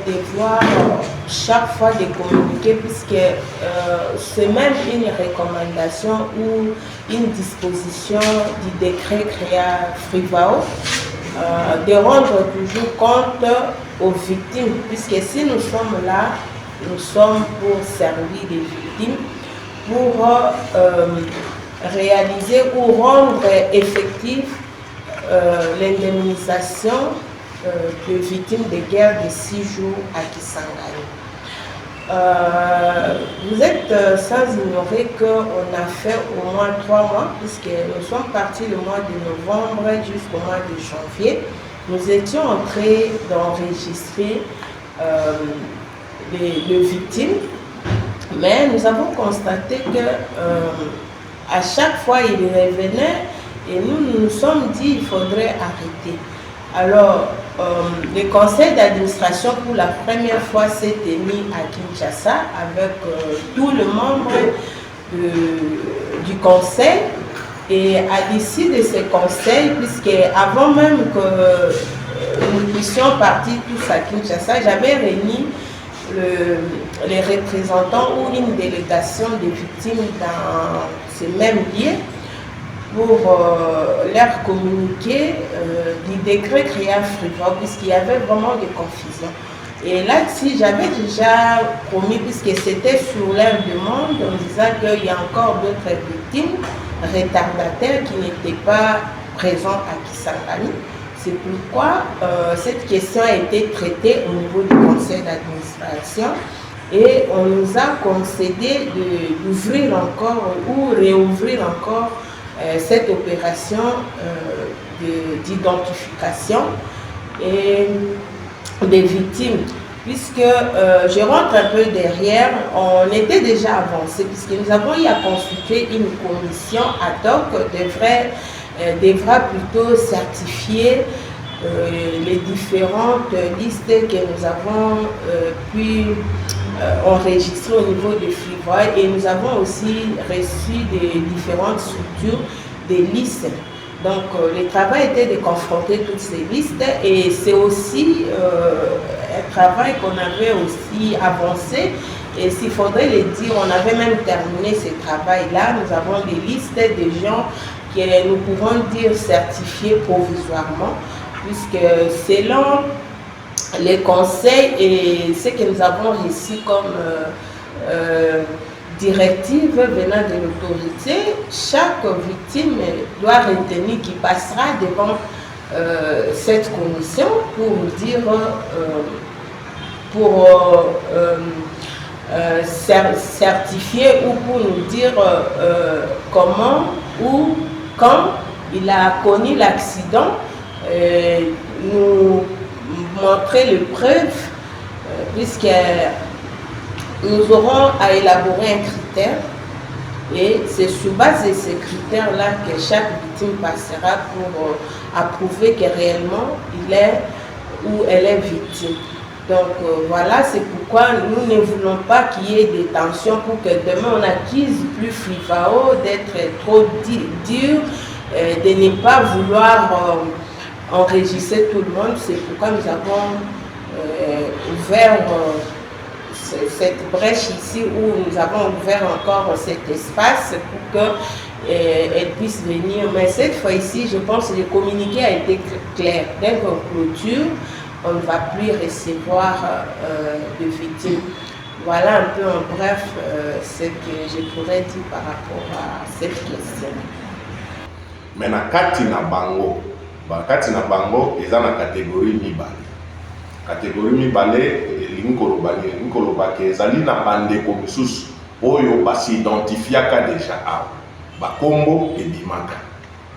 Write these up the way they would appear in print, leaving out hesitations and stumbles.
devoir chaque fois de communiquer, puisque c'est même une recommandation ou une disposition du décret créa Frivao, de rendre toujours compte aux victimes, puisque si nous sommes là, nous sommes pour servir les victimes, pour réaliser ou rendre effective l'indemnisation de victimes de guerre de 6 jours à Kisangani. Vous êtes sans ignorer qu'on a fait au moins 3 mois, puisque nous sommes partis le mois de novembre jusqu'au mois de janvier. Nous étions en train d'enregistrer les victimes, mais nous avons constaté que à chaque fois il revenait et nous nous sommes dit qu'il faudrait arrêter. Alors, le conseil d'administration pour la première fois s'est mis à Kinshasa avec tous les membres du conseil, et à l'issue de ce conseil, puisque avant même que nous puissions partir tous à Kinshasa, j'avais réuni les représentants ou une délégation des victimes dans ce même lieu pour leur communiquer du décret créa Frivao, puisqu'il y avait vraiment des confusions. Et là-dessus, j'avais déjà promis, puisque c'était sur leur demande, en disant qu'il y a encore d'autres victimes retardataires qui n'étaient pas présents à Kisangani. C'est pourquoi cette question a été traitée au niveau du conseil d'administration et on nous a concédé d'ouvrir encore ou réouvrir encore cette opération d'identification et des victimes, puisque je rentre un peu derrière, on était déjà avancé, puisque nous avons eu à constituer une commission ad hoc devra plutôt certifier les différentes listes que nous avons pu enregistrer au niveau de Frivao, et nous avons aussi reçu des différentes structures des listes. Donc le travail était de confronter toutes ces listes, et c'est aussi un travail qu'on avait aussi avancé, et s'il faudrait le dire, on avait même terminé ce travail-là. Nous avons des listes de gens que nous pouvons dire certifiés provisoirement, puisque selon les conseils et ce que nous avons reçu comme directive venant de l'autorité, chaque victime doit retenir qu'il passera devant cette commission pour nous dire, certifier ou pour nous dire comment ou quand il a connu l'accident, nous montrer les preuves, puisque nous aurons à élaborer un critère, et c'est sur base de ces critères-là que chaque victime passera pour approuver que réellement il est ou elle est victime. Donc voilà, c'est pourquoi nous ne voulons pas qu'il y ait des tensions pour que demain on accuse plus Frivao d'être trop dur, de ne pas vouloir enregistrer tout le monde. C'est pourquoi nous avons ouvert cette brèche ici, où nous avons ouvert encore cet espace pour qu'elle puisse venir. Mais cette fois-ci, je pense que le communiqué a été clair. Dès qu'on clôture, on ne va plus recevoir de victimes. Voilà un peu en bref ce que je pourrais dire par rapport à cette question. Mais na kati na bango, eza na catégorie mibale. Catégorie mibale, linkolobaki ezali na bandeko misusu oyo basidentifiaka deja awa. Bakombo ebimaka.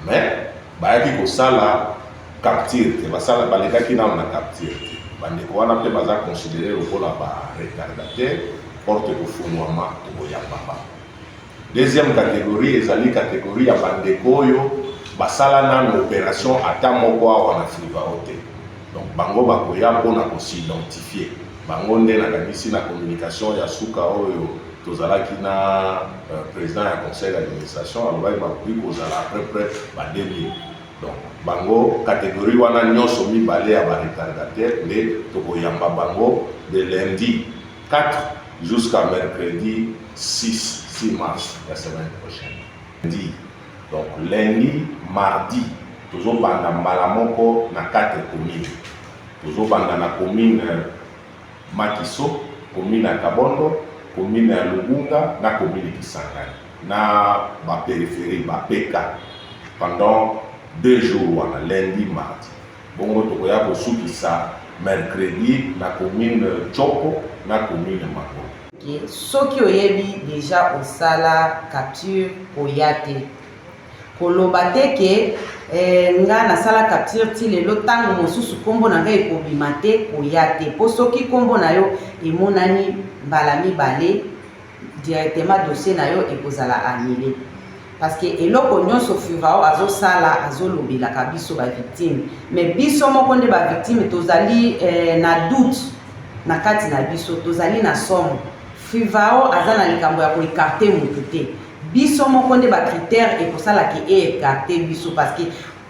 Mais bayaki kosala capture, basala balekaki na capture. Bandeko wana pe baza considéré lokola ba retardataire, porte kofunwama to ya papa. Deuxième catégorie ezali catégorie ya bandeko oyo basala na opération ata moko awa na Frivao te. Donc bango bakoya mpona kosidentifier. Bango nde nakanisi na communication ya suka oyo tozalaki na président ya conseil d'administration alobaki bakoki kozala à peu près ba 2000. Donc bango catégorie wana nyonso mibale ya ba retardataire nde tokoyamba bango de lundi 4 jusqu'à mercredi 6 mars la semaine prochaine. Donc lundi, mardi, tozobanda mbala moko na 4 communes. Tozobanda na commune Makiso, commune ya Kabondo, commune ya Lubunga na commune Kisangani. Na ba périphérie ba PK pendant 2 jours wana lundi, mardi. Bongo tokoya kosukisa mercredi na commune Chopo na commune Mango. Okay. Soki oyebi déjà osala capture oyate koloba te ke nga nasala capture ti lelo ntango mosusu kombo na ngai ekobima te oyate po soki kombo na yo emonani mbala mibale directement dossier na yo ekozala annulé parce que eloko nyonso Fivao azosala azolobelaka biso ba victime mais biso moko nde ba victime tozali na doute na kati na biso tozali na somme Fivao aza na likambo ya koekarte mutu te biso moko nde ba critère ekosalaki ekarte biso parce que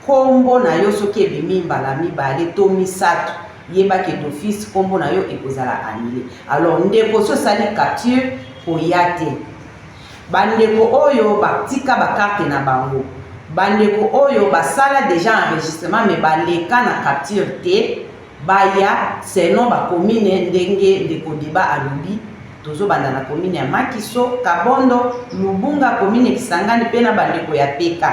kombo na yo soki ebimi mbala mibale to misato yebaki d'office kombo na yo ekozala annulé alors ndeko so sali capture koya te bandeko oyo batika bakarte na bango bandeko oyo basala déjà enregistrement mais baleka na capture te baya sinon bakomine ndenge ndeko deba alobi tozobanda na commune ya Makiso, Kabondo, Lubunga, commune Kisangani pe na bandeko ya PK.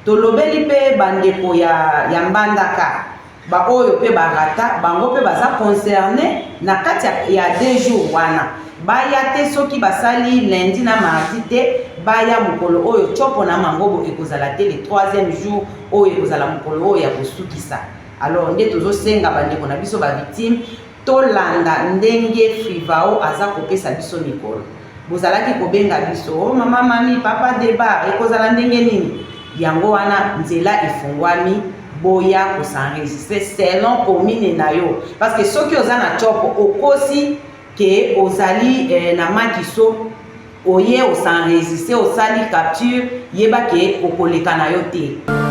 Tolobeli pe bandeko ya Mbandaka. Ba oyo pe barata, bango pe baza concerné na kati ya 2 jours wana. Baya te soki basali lundi na mardi te, baya mukolo oyo Chopo na Mangobo ekozala te le 3e jour oyo ekozala mukolo oyo ya kosukisa. Alors nde tozosenga bandeko na biso ba victime tolanda ndenge Fivao aza kopesa biso mikolo. Bozalaki kobenga biso, oh mama mami papa deba ekozala ndenge nini? Yango wana nzela efungwami boya kosanregistre selon commune na yo. Parce que soki oza na Chopo okosi ke ozali na Makiso oye osanregistre osali capture yeba ke okoleka na yo te.